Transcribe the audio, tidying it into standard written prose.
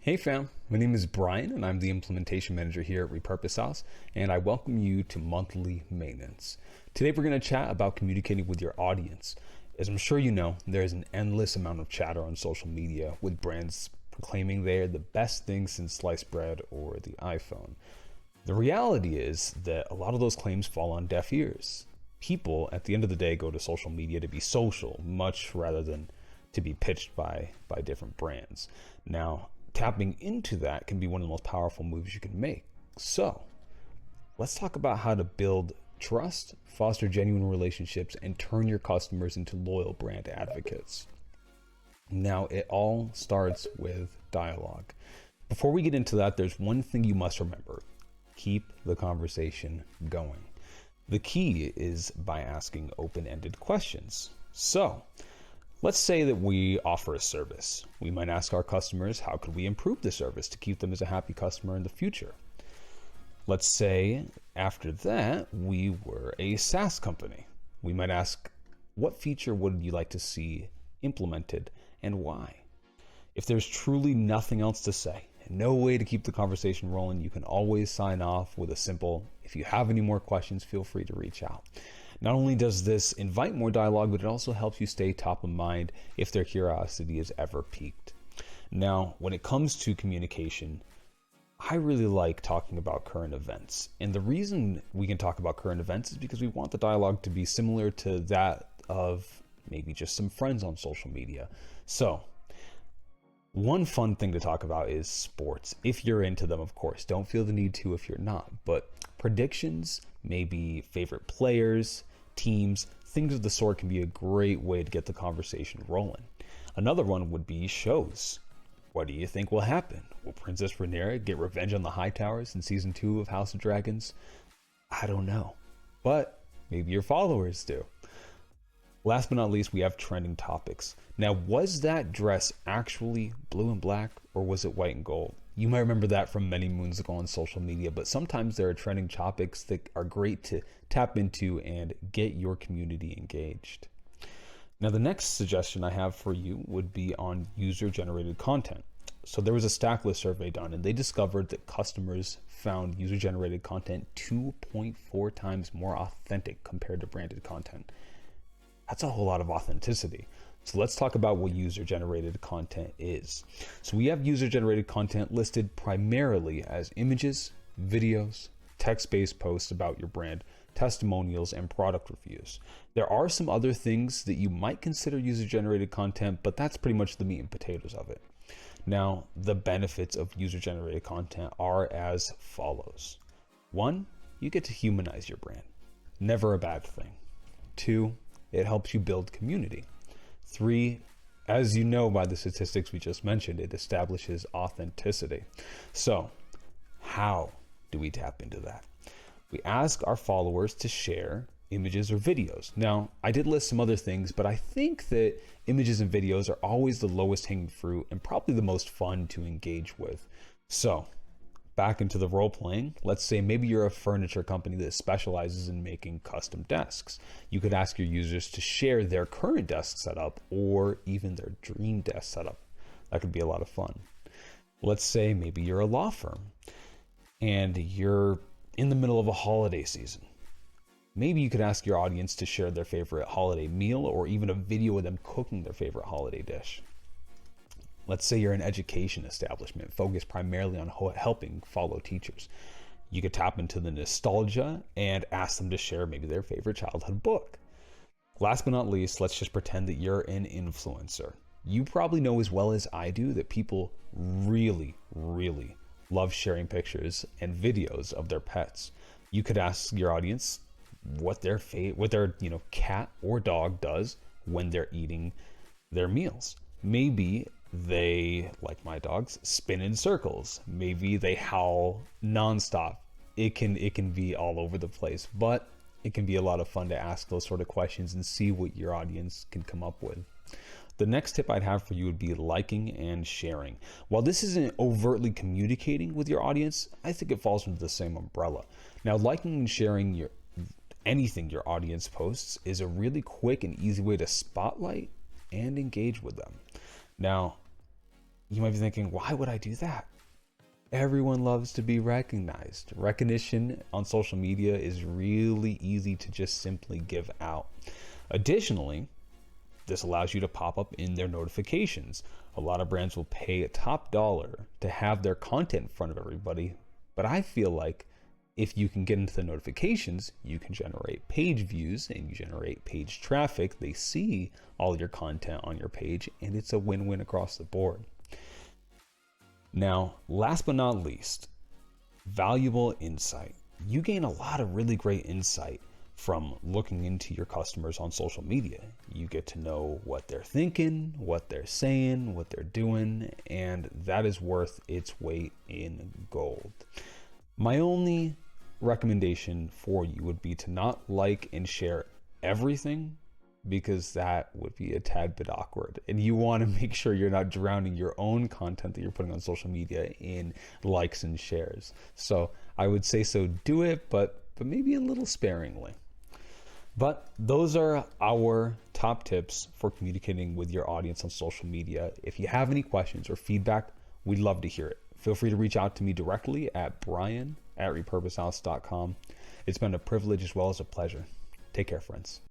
Hey fam, my name is Brian and I'm the implementation manager here at Repurpose House, and I welcome you to monthly maintenance. Today we're going to chat about communicating with your audience. As I'm sure you know, there's an endless amount of chatter on social media with brands proclaiming they're the best thing since sliced bread or the iPhone. The reality is that a lot of those claims fall on deaf ears. People at the end of the day go to social media to be social, much rather than to be pitched by different brands. Now, tapping into that can be one of the most powerful moves you can make. So, let's talk about how to build trust, foster genuine relationships, and turn your customers into loyal brand advocates. Now, it all starts with dialogue. Before we get into that, there's one thing you must remember. Keep the conversation going. The key is by asking open-ended questions. So, let's say that we offer a service. We might ask our customers, how could we improve the service to keep them as a happy customer in the future? Let's say after that, we were a SaaS company. We might ask, what feature would you like to see implemented and why? If there's truly nothing else to say and no way to keep the conversation rolling, you can always sign off with a simple, if you have any more questions, feel free to reach out. Not only does this invite more dialogue, but it also helps you stay top of mind if their curiosity is ever piqued. Now, when it comes to communication, I really like talking about current events. And the reason we can talk about current events is because we want the dialogue to be similar to that of maybe just some friends on social media. So, one fun thing to talk about is sports. If you're into them, of course. Don't feel the need to if you're not. But predictions, maybe favorite players, teams, things of the sort can be a great way to get the conversation rolling. Another one would be shows. What do you think will happen? Will Princess Rhaenyra get revenge on the Hightowers in season 2 of House of Dragons? I don't know. But maybe your followers do. Last but not least, we have trending topics. Now, was that dress actually blue and black, or was it white and gold? You might remember that from many moons ago on social media, but sometimes there are trending topics that are great to tap into and get your community engaged. Now, the next suggestion I have for you would be on user-generated content. So there was a Stacklist survey done, and they discovered that customers found user-generated content 2.4 times more authentic compared to branded content. That's a whole lot of authenticity. So let's talk about what user-generated content is. So we have user-generated content listed primarily as images, videos, text-based posts about your brand, testimonials, and product reviews. There are some other things that you might consider user-generated content, but that's pretty much the meat and potatoes of it. Now, the benefits of user-generated content are as follows. 1, you get to humanize your brand. Never a bad thing. 2, it helps you build community. 3, as you know by the statistics we just mentioned, it establishes authenticity. So, how do we tap into that? We ask our followers to share images or videos. Now, I did list some other things, but I think that images and videos are always the lowest hanging fruit and probably the most fun to engage with. So, back into the role playing, let's say maybe you're a furniture company that specializes in making custom desks. You could ask your users to share their current desk setup or even their dream desk setup. That could be a lot of fun. Let's say maybe you're a law firm and you're in the middle of a holiday season. Maybe you could ask your audience to share their favorite holiday meal or even a video of them cooking their favorite holiday dish. Let's say you're an education establishment focused primarily on helping follow teachers. You could tap into the nostalgia and ask them to share maybe their favorite childhood book. Last but not least, let's just pretend that you're an influencer. You probably know as well as I do that people really, really love sharing pictures and videos of their pets. You could ask your audience what their cat or dog does when they're eating their meals. Maybe they, like my dogs, spin in circles. Maybe they howl nonstop. It can be all over the place, but it can be a lot of fun to ask those sort of questions and see what your audience can come up with. The next tip I'd have for you would be liking and sharing. While this isn't overtly communicating with your audience, I think it falls under the same umbrella. Now, liking and sharing anything your audience posts is a really quick and easy way to spotlight and engage with them. Now, You might be thinking, why would I do that? Everyone loves to be recognized. Recognition on social media is really easy to just simply give out. Additionally, this allows you to pop up in their notifications. A lot of brands will pay a top dollar to have their content in front of everybody, but I feel like if you can get into the notifications, you can generate page views and you generate page traffic. They see all your content on your page, and it's a win-win across the board. Now, last but not least, valuable insight. You gain a lot of really great insight from looking into your customers on social media. You get to know what they're thinking, what they're saying, what they're doing, and that is worth its weight in gold. My only recommendation for you would be to not like and share everything, because that would be a tad bit awkward. And you want to make sure you're not drowning your own content that you're putting on social media in likes and shares. So I would say, so do it, but maybe a little sparingly. But those are our top tips for communicating with your audience on social media. If you have any questions or feedback, we'd love to hear it. Feel free to reach out to me directly at brian@repurposehouse.com. It's been a privilege as well as a pleasure. Take care, friends.